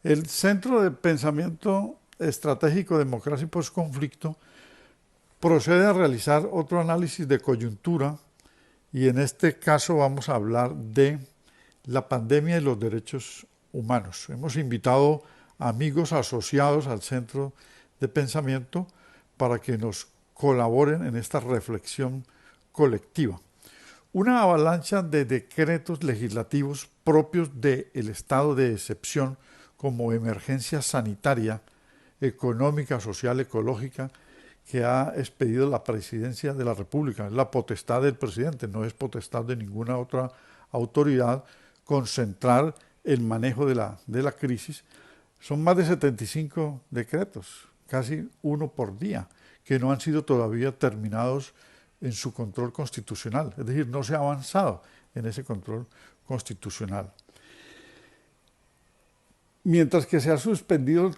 El Centro de Pensamiento Estratégico, Democracia y Postconflicto procede a realizar otro análisis de coyuntura y en este caso vamos a hablar de la pandemia y los derechos humanos. Hemos invitado amigos asociados al Centro de Pensamiento para que nos colaboren en esta reflexión colectiva. Una avalancha de decretos legislativos propios del estado de excepción como emergencia sanitaria, económica, social, ecológica, que ha expedido la Presidencia de la República. Es la potestad del presidente, no es potestad de ninguna otra autoridad concentrar el manejo de la crisis. Son más de 75 decretos, casi uno por día, que no han sido todavía terminados en su control constitucional. Es decir, no se ha avanzado en ese control constitucional. Mientras que se ha suspendido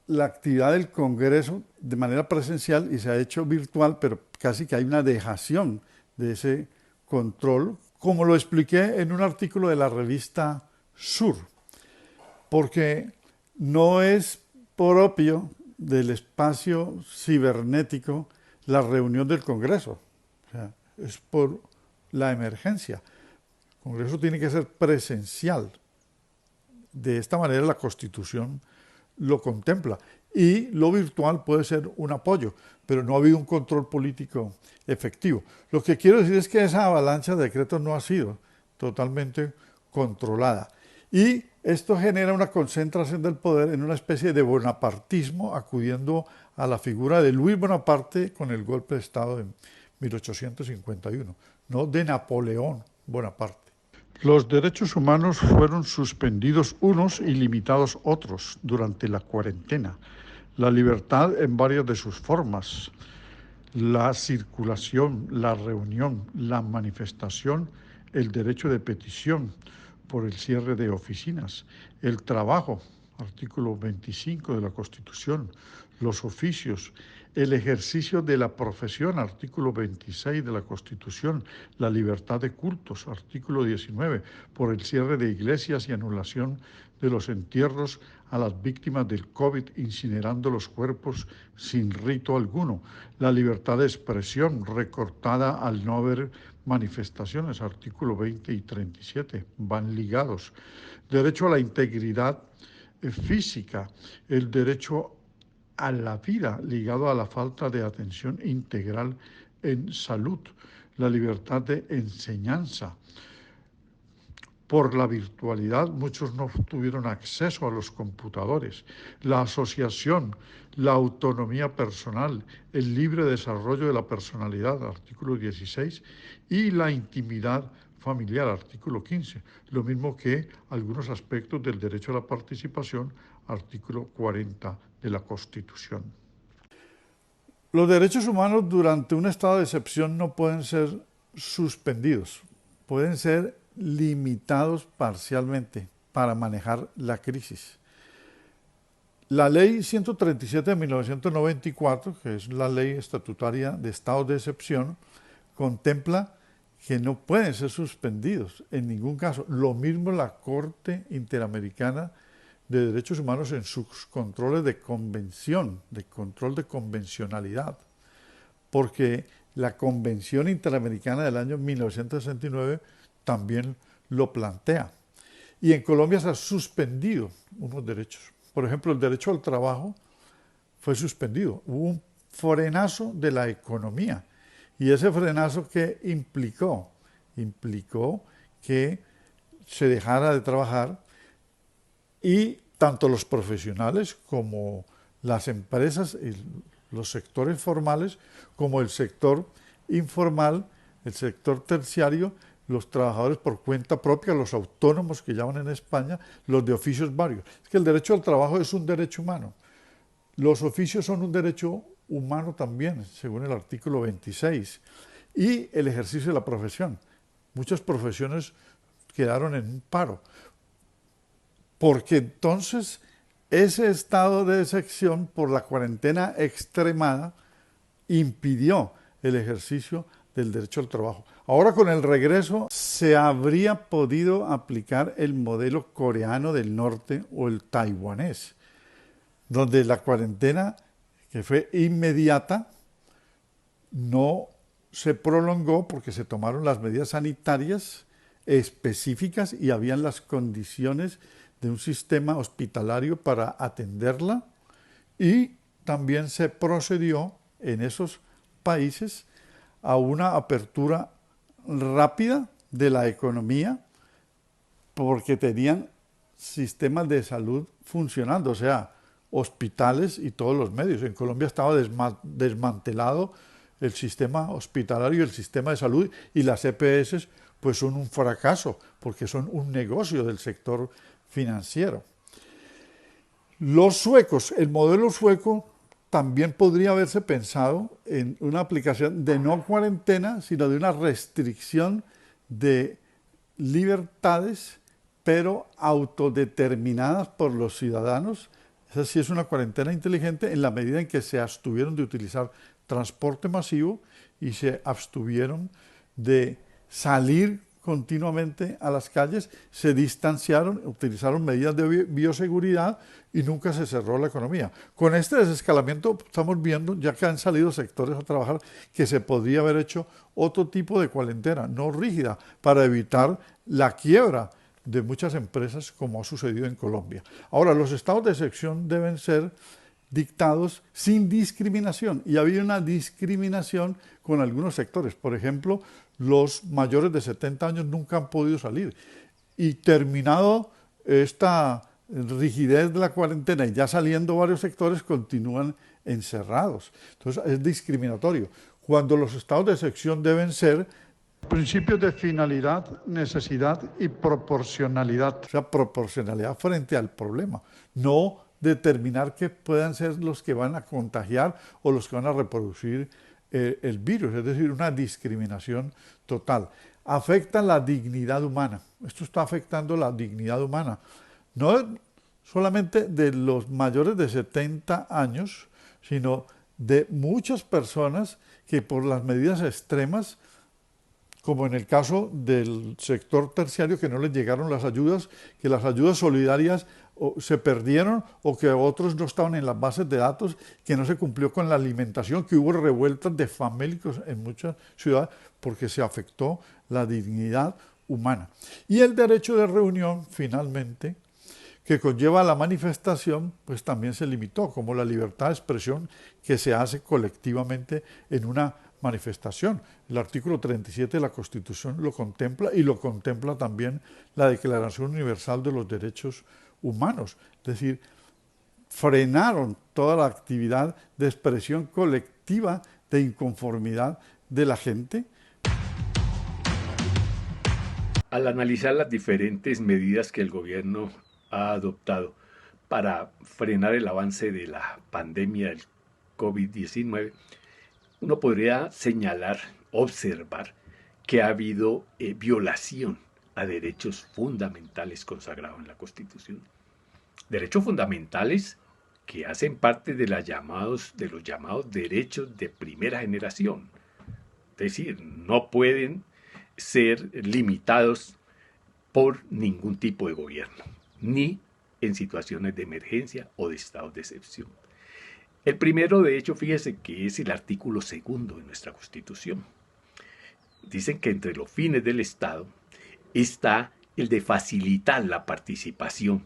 la actividad del Congreso de manera presencial y se ha hecho virtual, pero casi que hay una dejación de ese control, como lo expliqué en un artículo de la revista Sur, porque no es propio del espacio cibernético la reunión del Congreso, o sea, es por la emergencia. El Congreso tiene que ser presencial. De esta manera la Constitución lo contempla y lo virtual puede ser un apoyo, pero no ha habido un control político efectivo. Lo que quiero decir es que esa avalancha de decretos no ha sido totalmente controlada y esto genera una concentración del poder en una especie de bonapartismo, acudiendo a la figura de Luis Bonaparte con el golpe de Estado de 1851, no de Napoleón Bonaparte. Los derechos humanos fueron suspendidos unos y limitados otros durante la cuarentena. La libertad en varias de sus formas, la circulación, la reunión, la manifestación, el derecho de petición por el cierre de oficinas, el trabajo, artículo 25 de la Constitución, los oficios, el ejercicio de la profesión, artículo 26 de la Constitución, la libertad de cultos, artículo 19, por el cierre de iglesias y anulación de los entierros a las víctimas del COVID, incinerando los cuerpos sin rito alguno, la libertad de expresión recortada al no haber manifestaciones, artículo 20 y 37, van ligados, derecho a la integridad física, el derecho a la vida ligado a la falta de atención integral en salud, la libertad de enseñanza. Por la virtualidad, muchos no tuvieron acceso a los computadores, la asociación, la autonomía personal, el libre desarrollo de la personalidad, artículo 16, y la intimidad familiar, artículo 15, lo mismo que algunos aspectos del derecho a la participación, artículo 40 de la Constitución. Los derechos humanos durante un estado de excepción no pueden ser suspendidos, pueden ser limitados parcialmente para manejar la crisis. La ley 137 de 1994, que es la ley estatutaria de estados de excepción, contempla que no pueden ser suspendidos en ningún caso. Lo mismo la Corte Interamericana de Derechos Humanos en sus controles de convención, de control de convencionalidad, porque la Convención Interamericana del año 1969 también lo plantea. Y en Colombia se han suspendido unos derechos. Por ejemplo, el derecho al trabajo fue suspendido. Hubo un frenazo de la economía. Y ese frenazo que implicó que se dejara de trabajar y tanto los profesionales como las empresas, los sectores formales, como el sector informal, el sector terciario, los trabajadores por cuenta propia, los autónomos que llaman en España, los de oficios varios. Es que el derecho al trabajo es un derecho humano. Los oficios son un derecho humano también, según el artículo 26. Y el ejercicio de la profesión. Muchas profesiones quedaron en un paro. Porque entonces ese estado de excepción por la cuarentena extremada impidió el ejercicio del derecho al trabajo. Ahora con el regreso se habría podido aplicar el modelo coreano del norte o el taiwanés, donde la cuarentena, que fue inmediata, no se prolongó porque se tomaron las medidas sanitarias específicas y habían las condiciones de un sistema hospitalario para atenderla, y también se procedió en esos países a una apertura rápida de la economía porque tenían sistemas de salud funcionando, o sea, hospitales y todos los medios. En Colombia estaba desmantelado el sistema hospitalario y el sistema de salud, y las EPS pues son un fracaso porque son un negocio del sector financiero. Los suecos, el modelo sueco también podría haberse pensado en una aplicación de no cuarentena, sino de una restricción de libertades, pero autodeterminadas por los ciudadanos. Esa sí es una cuarentena inteligente en la medida en que se abstuvieron de utilizar transporte masivo y se abstuvieron de salir continuamente a las calles, se distanciaron, utilizaron medidas de bioseguridad y nunca se cerró la economía. Con este desescalamiento estamos viendo, ya que han salido sectores a trabajar, que se podría haber hecho otro tipo de cuarentena, no rígida, para evitar la quiebra de muchas empresas como ha sucedido en Colombia. Ahora, los estados de excepción deben ser dictados sin discriminación, y había una discriminación con algunos sectores. Por ejemplo, los mayores de 70 años nunca han podido salir, y terminado esta rigidez de la cuarentena y ya saliendo varios sectores, continúan encerrados. Entonces es discriminatorio, cuando los estados de excepción deben ser principios de finalidad, necesidad y proporcionalidad. O sea, proporcionalidad frente al problema, no determinar que puedan ser los que van a contagiar o los que van a reproducir el virus, es decir, una discriminación total. Afecta la dignidad humana. Esto está afectando la dignidad humana, no solamente de los mayores de 70 años, sino de muchas personas que por las medidas extremas, como en el caso del sector terciario, que no les llegaron las ayudas, que las ayudas solidarias se perdieron, o que otros no estaban en las bases de datos, que no se cumplió con la alimentación, que hubo revueltas de famélicos en muchas ciudades porque se afectó la dignidad humana. Y el derecho de reunión, finalmente, que conlleva la manifestación, pues también se limitó, como la libertad de expresión que se hace colectivamente en una manifestación. El artículo 37 de la Constitución lo contempla, y lo contempla también la Declaración Universal de los Derechos Humanos. Es decir, frenaron toda la actividad de expresión colectiva de inconformidad de la gente. Al analizar las diferentes medidas que el gobierno ha adoptado para frenar el avance de la pandemia del COVID-19, uno podría señalar, observar que ha habido violación a derechos fundamentales consagrados en la Constitución. Derechos fundamentales que hacen parte de los llamados derechos de primera generación. Es decir, no pueden ser limitados por ningún tipo de gobierno, ni en situaciones de emergencia o de estados de excepción. El primero, de hecho, fíjese que es el artículo 2 de nuestra Constitución. Dicen que entre los fines del Estado está el de facilitar la participación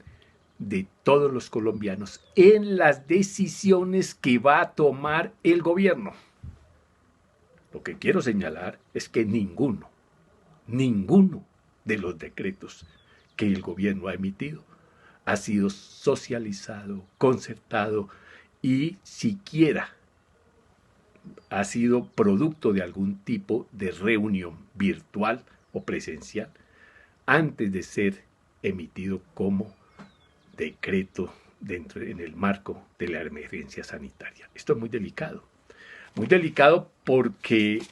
de todos los colombianos en las decisiones que va a tomar el gobierno. Lo que quiero señalar es que ninguno de los decretos que el gobierno ha emitido ha sido socializado, concertado y siquiera ha sido producto de algún tipo de reunión virtual o presencial antes de ser emitido como decreto en el marco de la emergencia sanitaria. Esto es muy delicado porque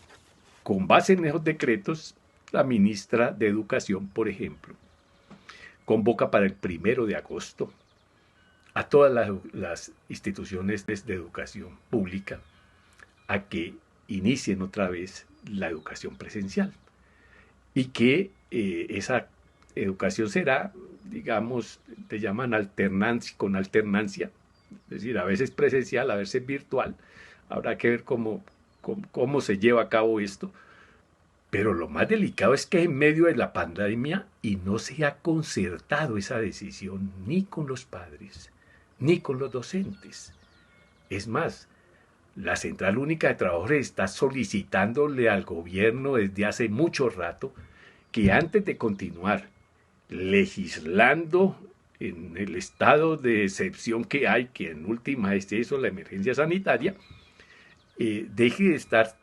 con base en esos decretos, la ministra de Educación, por ejemplo, convoca para el 1 de agosto a todas las instituciones de educación pública a que inicien otra vez la educación presencial y que esa educación será, digamos, te llaman alternancia, con alternancia, es decir, a veces presencial, a veces virtual. Habrá que ver cómo se lleva a cabo esto. Pero lo más delicado es que en medio de la pandemia y no se ha concertado esa decisión ni con los padres, ni con los docentes. Es más, la Central Única de Trabajadores está solicitándole al gobierno desde hace mucho rato que antes de continuar legislando en el estado de excepción que hay, que en última es eso, la emergencia sanitaria, deje de estar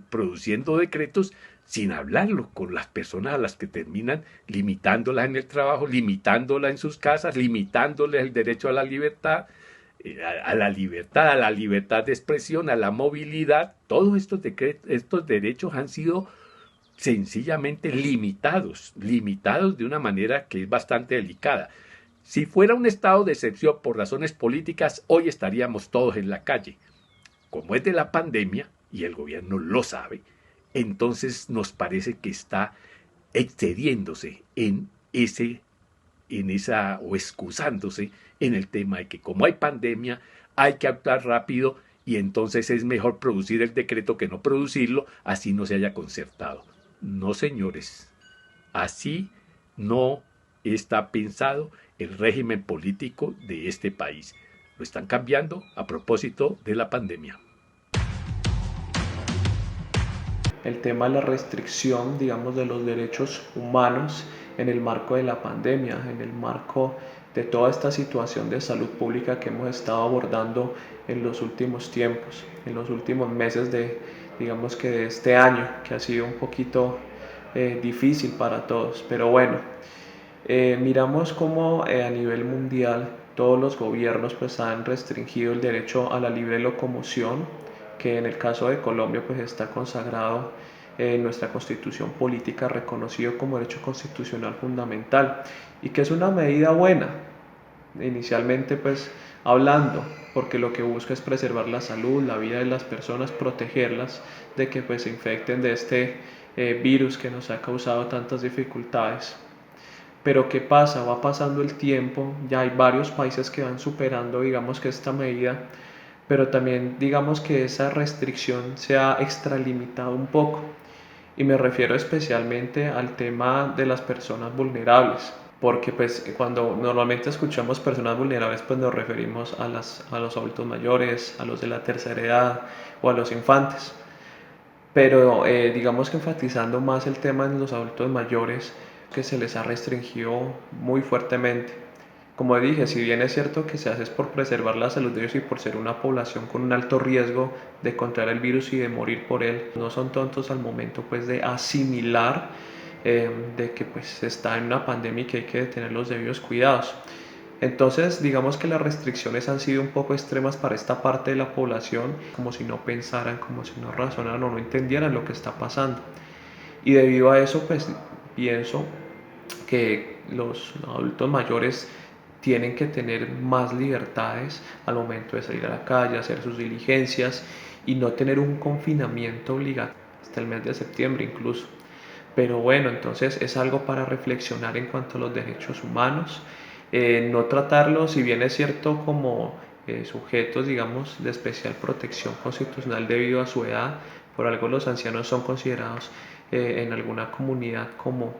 produciendo decretos sin hablarlo con las personas a las que terminan limitándolas en el trabajo, limitándolas en sus casas, limitándoles el derecho a la libertad, a la libertad de expresión, a la movilidad. Todos estos derechos han sido sencillamente limitados de una manera que es bastante delicada. Si fuera un estado de excepción por razones políticas, hoy estaríamos todos en la calle. Como es de la pandemia, y el gobierno lo sabe, entonces nos parece que está excediéndose o excusándose en el tema de que como hay pandemia, hay que actuar rápido y entonces es mejor producir el decreto que no producirlo, así no se haya concertado. No, señores, así no está pensado el régimen político de este país. Lo están cambiando a propósito de la pandemia. El tema de la restricción, digamos, de los derechos humanos en el marco de la pandemia, en el marco de toda esta situación de salud pública que hemos estado abordando en los últimos tiempos, en los últimos meses digamos que de este año, que ha sido un poquito difícil para todos. Pero bueno, miramos cómo a nivel mundial todos los gobiernos pues han restringido el derecho a la libre locomoción, que en el caso de Colombia pues está consagrado en nuestra constitución política, reconocido como derecho constitucional fundamental, y que es una medida buena, inicialmente pues hablando, porque lo que busca es preservar la salud, la vida de las personas, protegerlas de que pues se infecten de este virus que nos ha causado tantas dificultades. Pero ¿qué pasa? Va pasando el tiempo, ya hay varios países que van superando, digamos que esta medida, pero también digamos que esa restricción se ha extralimitado un poco. Y me refiero especialmente al tema de las personas vulnerables, porque pues cuando normalmente escuchamos personas vulnerables pues nos referimos a los adultos mayores, a los de la tercera edad o a los infantes. Pero digamos que enfatizando más el tema en los adultos mayores, que se les ha restringido muy fuertemente. Como dije, si bien es cierto que se hace es por preservar la salud de ellos y por ser una población con un alto riesgo de contraer el virus y de morir por él, no son tontos al momento pues de asimilar de que pues está en una pandemia y que hay que tener los debidos cuidados. Entonces, digamos que las restricciones han sido un poco extremas para esta parte de la población, como si no pensaran, como si no razonaran o no entendieran lo que está pasando. Y debido a eso, pues pienso que los adultos mayores tienen que tener más libertades al momento de salir a la calle, hacer sus diligencias y no tener un confinamiento obligatorio hasta el mes de septiembre incluso. Pero bueno, entonces es algo para reflexionar en cuanto a los derechos humanos, no tratarlos, si bien es cierto, como sujetos, digamos, de especial protección constitucional debido a su edad. Por algo los ancianos son considerados en alguna comunidad como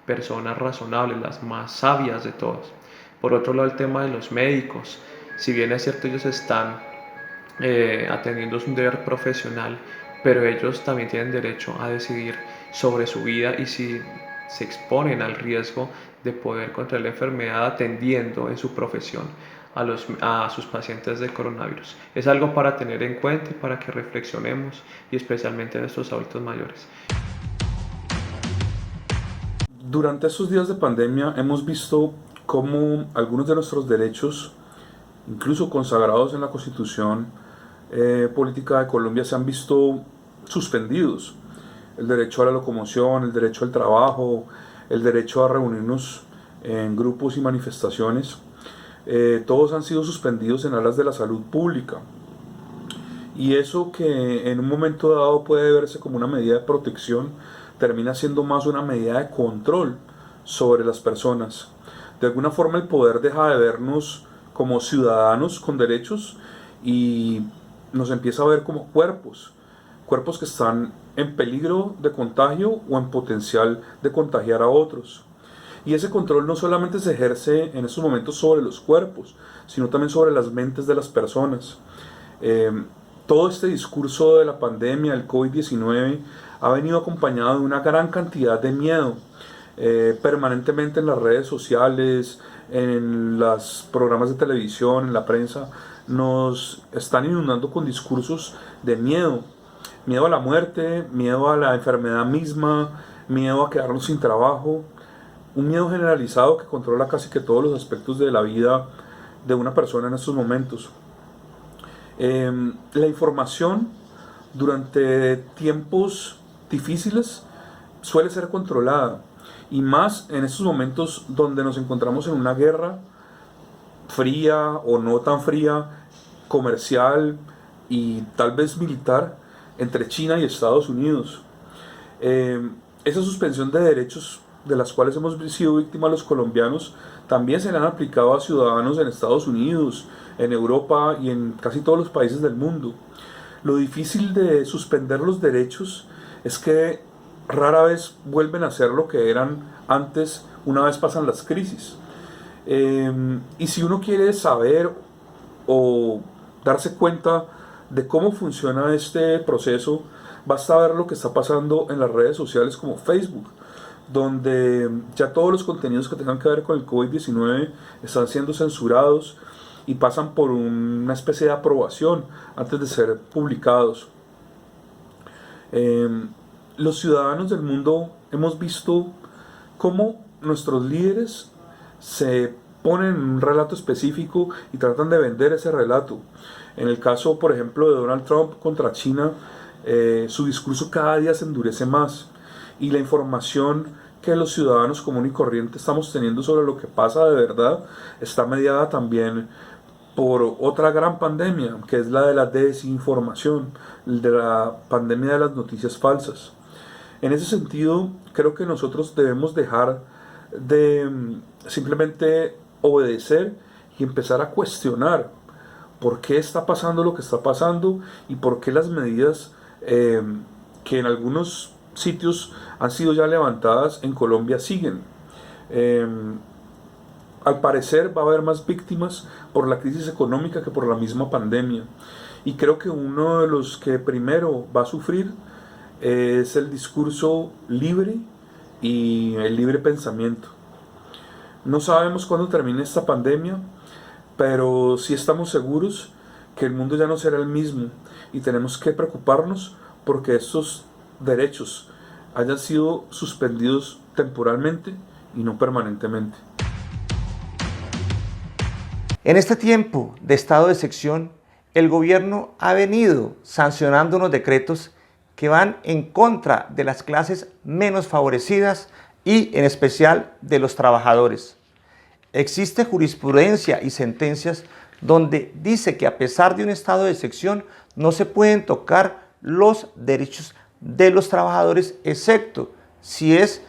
personas razonables, las más sabias de todos. Por otro lado, el tema de los médicos, si bien es cierto, ellos están atendiendo un deber profesional, pero ellos también tienen derecho a decidir sobre su vida y si se exponen al riesgo de poder contraer la enfermedad atendiendo en su profesión a sus pacientes de coronavirus. Es algo para tener en cuenta y para que reflexionemos, y especialmente en estos adultos mayores. Durante estos días de pandemia hemos visto cómo algunos de nuestros derechos, incluso consagrados en la Constitución Política de Colombia, se han visto suspendidos. El derecho a la locomoción, el derecho al trabajo, el derecho a reunirnos en grupos y manifestaciones, todos han sido suspendidos en aras de la salud pública. Y eso que en un momento dado puede verse como una medida de protección, termina siendo más una medida de control sobre las personas. De alguna forma el poder deja de vernos como ciudadanos con derechos y nos empieza a ver como cuerpos que están en peligro de contagio o en potencial de contagiar a otros. Y ese control no solamente se ejerce en estos momentos sobre los cuerpos, sino también sobre las mentes de las personas. Todo este discurso de la pandemia, del COVID-19, ha venido acompañado de una gran cantidad de miedo. Permanentemente en las redes sociales, en los programas de televisión, en la prensa, nos están inundando con discursos de miedo. Miedo a la muerte, miedo a la enfermedad misma, miedo a quedarnos sin trabajo. Un miedo generalizado que controla casi que todos los aspectos de la vida de una persona en estos momentos. La información durante tiempos difíciles suele ser controlada, y más en estos momentos donde nos encontramos en una guerra fría o no tan fría, comercial y tal vez militar entre China y Estados Unidos. Esa suspensión de derechos de las cuales hemos sido víctimas los colombianos también se le han aplicado a ciudadanos en Estados Unidos, en Europa y en casi todos los países del mundo. Lo difícil de suspender los derechos es que rara vez vuelven a ser lo que eran antes una vez pasan las crisis. Y si uno quiere saber o darse cuenta de cómo funciona este proceso, basta ver lo que está pasando en las redes sociales como Facebook, donde ya todos los contenidos que tengan que ver con el COVID-19 están siendo censurados y pasan por una especie de aprobación antes de ser publicados. Los ciudadanos del mundo hemos visto cómo nuestros líderes se ponen en un relato específico y tratan de vender ese relato. En el caso, por ejemplo, de Donald Trump contra China, su discurso cada día se endurece más, y la información que los ciudadanos comunes y corrientes estamos teniendo sobre lo que pasa de verdad está mediada también por otra gran pandemia, que es la de la desinformación, de la pandemia de las noticias falsas. En ese sentido, creo que nosotros debemos dejar de simplemente obedecer y empezar a cuestionar por qué está pasando lo que está pasando y por qué las medidas que en algunos sitios han sido ya levantadas en Colombia siguen. Al parecer va a haber más víctimas por la crisis económica que por la misma pandemia, y creo que uno de los que primero va a sufrir es el discurso libre y el libre pensamiento. No sabemos cuándo termine esta pandemia, pero sí estamos seguros que el mundo ya no será el mismo, y tenemos que preocuparnos porque estos derechos hayan sido suspendidos temporalmente y no permanentemente. En este tiempo de estado de excepción, el gobierno ha venido sancionando unos decretos que van en contra de las clases menos favorecidas y en especial de los trabajadores. Existe jurisprudencia y sentencias donde dice que a pesar de un estado de excepción no se pueden tocar los derechos de los trabajadores, excepto si es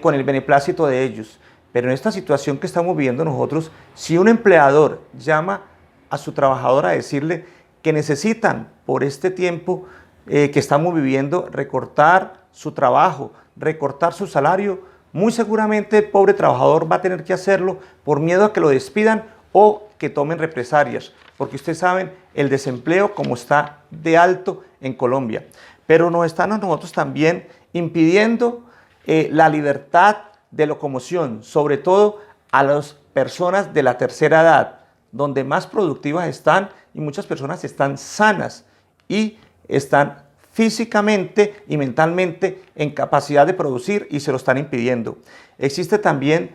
con el beneplácito de ellos. Pero en esta situación que estamos viviendo nosotros, si un empleador llama a su trabajador a decirle que necesitan por este tiempo que estamos viviendo recortar su trabajo, recortar su salario, muy seguramente el pobre trabajador va a tener que hacerlo por miedo a que lo despidan o que tomen represalias, porque ustedes saben el desempleo como está de alto en Colombia. Pero nos están a nosotros también impidiendo la libertad de locomoción, sobre todo a las personas de la tercera edad, donde más productivas están, y muchas personas están sanas y están físicamente y mentalmente en capacidad de producir y se lo están impidiendo. Existe también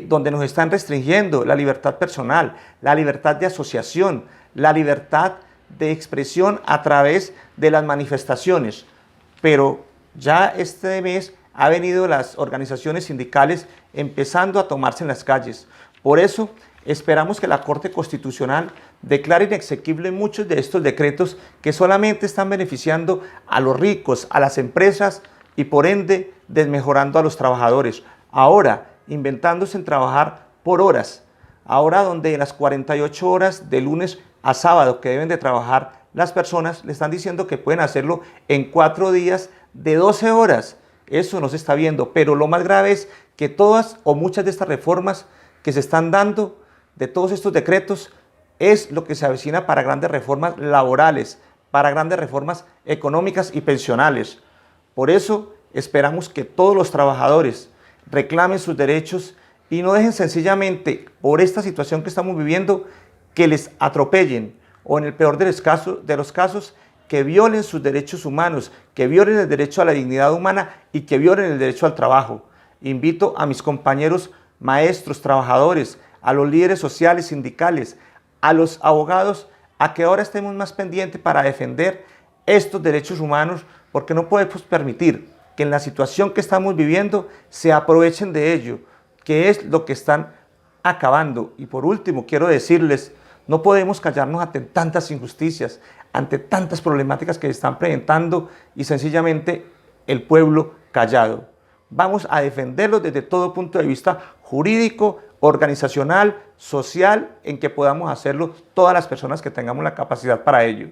donde nos están restringiendo la libertad personal, la libertad de asociación, la libertad de expresión a través de las manifestaciones. Pero ya este mes ha venido las organizaciones sindicales empezando a tomarse en las calles. Por eso esperamos que la Corte Constitucional declare inexequible muchos de estos decretos que solamente están beneficiando a los ricos, a las empresas y por ende desmejorando a los trabajadores. Ahora, inventándose en trabajar por horas. Ahora donde en las 48 horas de lunes a sábado que deben de trabajar las personas, le están diciendo que pueden hacerlo en 4 días de 12 horas. Eso no se está viendo, pero lo más grave es que todas o muchas de estas reformas que se están dando, de todos estos decretos, es lo que se avecina para grandes reformas laborales, para grandes reformas económicas y pensionales. Por eso esperamos que todos los trabajadores reclamen sus derechos y no dejen sencillamente, por esta situación que estamos viviendo, que les atropellen o en el peor de los casos, que violen sus derechos humanos, que violen el derecho a la dignidad humana y que violen el derecho al trabajo. Invito a mis compañeros maestros, trabajadores, a los líderes sociales, sindicales, a los abogados, a que ahora estemos más pendientes para defender estos derechos humanos, porque no podemos permitir que en la situación que estamos viviendo se aprovechen de ello, que es lo que están acabando. Y por último, quiero decirles, no podemos callarnos ante tantas injusticias, ante tantas problemáticas que se están presentando y sencillamente el pueblo callado. Vamos a defenderlos desde todo punto de vista jurídico, organizacional, social, en que podamos hacerlo todas las personas que tengamos la capacidad para ello.